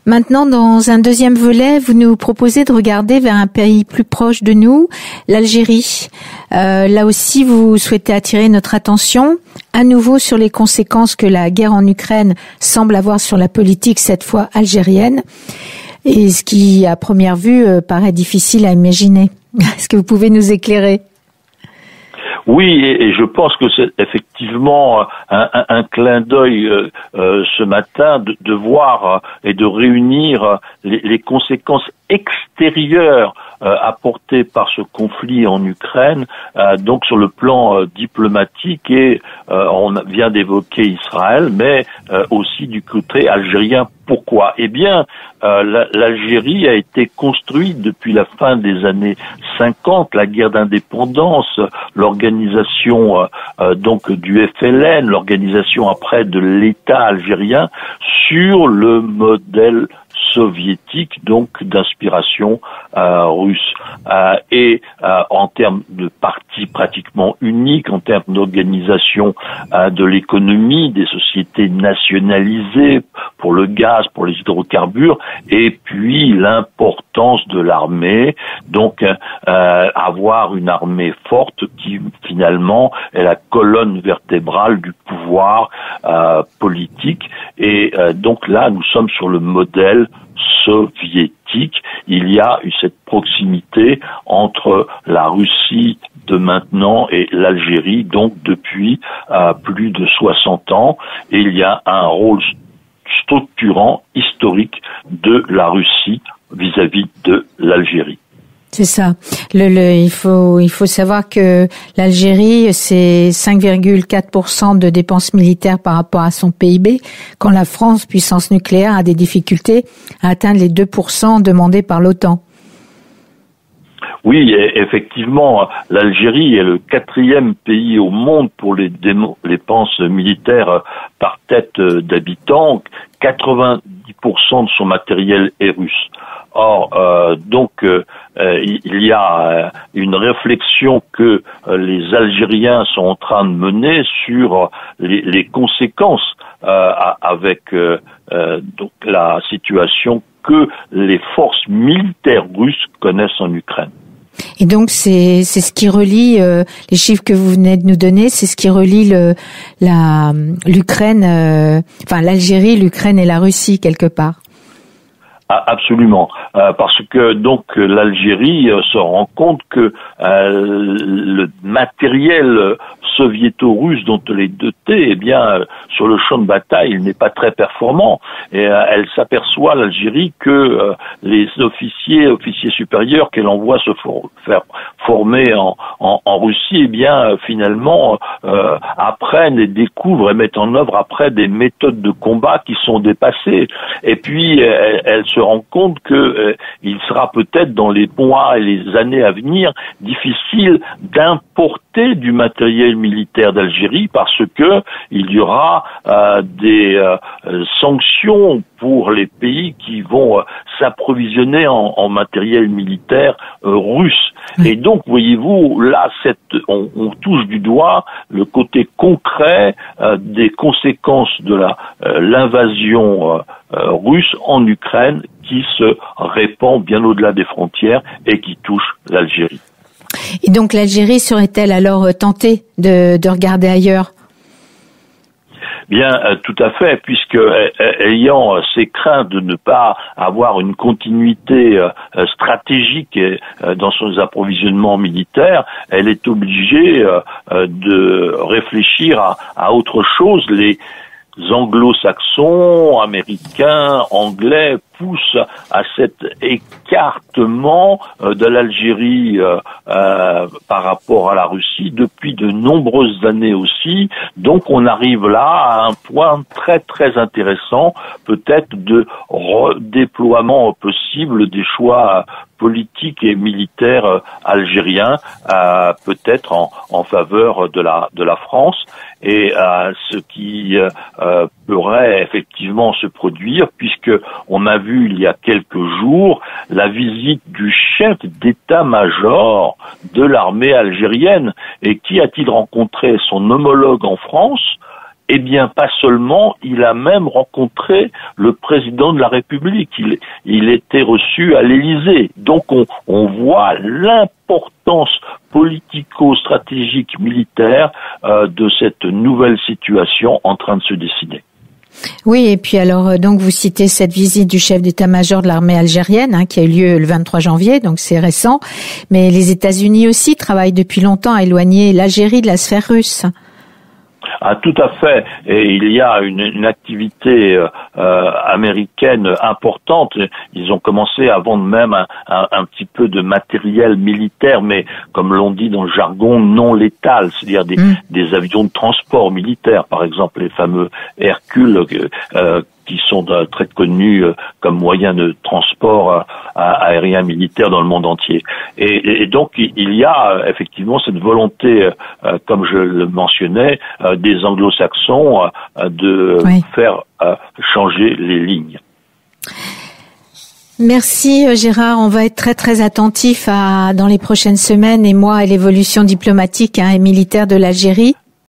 Maintenant, dans un deuxième volet, vous nous proposez de regarder vers un pays plus proche de nous, l'Algérie. Là aussi, vous souhaitez attirer notre attention à nouveau sur les conséquences que la guerre en Ukraine semble avoir sur la politique, cette fois algérienne, et ce qui, à première vue, paraît difficile à imaginer. Est-ce que vous pouvez nous éclairer ? Oui, et je pense que c'est effectivement un clin d'œil ce matin de voir et de réunir les conséquences extérieures apportées par ce conflit en Ukraine, donc sur le plan diplomatique, et on vient d'évoquer Israël, mais aussi du côté algérien. Pourquoi ? Eh bien, l'Algérie a été construite depuis la fin des années 50, la guerre d'indépendance, l'organisation donc du FLN, l'organisation après de l'État algérien, sur le modèle soviétique, donc d'inspiration russe, et en termes de parti pratiquement unique, en termes d'organisation de l'économie, des sociétés nationalisées pour le gaz, pour les hydrocarbures, et puis l'importance de l'armée, donc avoir une armée forte qui finalement est la colonne vertébrale du pouvoir politique, et donc là nous sommes sur le modèle soviétique. Il y a eu cette proximité entre la Russie de maintenant et l'Algérie, donc depuis plus de 60 ans, et il y a un rôle structurant, historique de la Russie vis-à-vis de l'Algérie. C'est ça. Il faut savoir que l'Algérie, c'est 5,4% de dépenses militaires par rapport à son PIB, quand la France, puissance nucléaire, a des difficultés à atteindre les 2% demandés par l'OTAN. Oui, effectivement, l'Algérie est le 4e pays au monde pour les dépenses militaires par tête d'habitant. 90% de son matériel est russe. Or, il y a une réflexion que les Algériens sont en train de mener sur les conséquences avec donc la situation que les forces militaires russes connaissent en Ukraine. Et donc c'est ce qui relie les chiffres que vous venez de nous donner, c'est ce qui relie l'Ukraine, l'Algérie, l'Ukraine et la Russie quelque part. Absolument, parce que donc l'Algérie se rend compte que le matériel soviéto-russe dont elle est dotée, eh bien, sur le champ de bataille, il n'est pas très performant. Et elle s'aperçoit, l'Algérie, que les officiers supérieurs qu'elle envoie se faire former en Russie, eh bien, finalement, apprennent et découvrent et mettent en œuvre après des méthodes de combat qui sont dépassées. Et puis, elle se rend compte que il sera peut-être dans les mois et les années à venir difficile d'importer du matériel militaire d'Algérie parce que il y aura des sanctions pour les pays qui vont s'approvisionner en matériel militaire russe. Et donc, voyez-vous, là, on touche du doigt le côté concret des conséquences de l'invasion russe en Ukraine qui se répand bien au-delà des frontières et qui touche l'Algérie. Et donc l'Algérie serait-elle alors tentée de regarder ailleurs ? Bien, tout à fait, puisque ayant ces craintes de ne pas avoir une continuité stratégique dans son approvisionnement militaire, elle est obligée de réfléchir à autre chose. Les anglo-saxons, américains, anglais poussent à cet écartement de l'Algérie par rapport à la Russie depuis de nombreuses années aussi. Donc on arrive là à un point très très intéressant, peut-être de redéploiement possible des choix politiques et militaires algériens, peut-être en faveur de la France, et ce qui pourrait effectivement se produire, puisque on a vu il y a quelques jours la visite du chef d'état-major de l'armée algérienne. Et qui a-t-il rencontré? Son homologue en France, Eh bien, pas seulement, il a même rencontré le président de la République. Il était reçu à l'Élysée. Donc, on voit l'importance politico-stratégique militaire de cette nouvelle situation en train de se dessiner. Oui, et puis alors donc vous citez cette visite du chef d'état-major de l'armée algérienne qui a eu lieu le 23 janvier, donc c'est récent. Mais les États-Unis aussi travaillent depuis longtemps à éloigner l'Algérie de la sphère russe. Ah, tout à fait. Et il y a une activité américaine importante. Ils ont commencé à vendre même un petit peu de matériel militaire, mais comme l'on dit dans le jargon, non létal, c'est-à-dire des avions de transport militaire, par exemple les fameux Hercule qui sont très connus comme moyen de transport aérien militaire dans le monde entier. Et donc il y a effectivement cette volonté, comme je le mentionnais, des anglo-saxons de faire changer les lignes. Merci Gérard, on va être très très attentif dans les prochaines semaines et mois à l'évolution diplomatique et militaire de l'Algérie.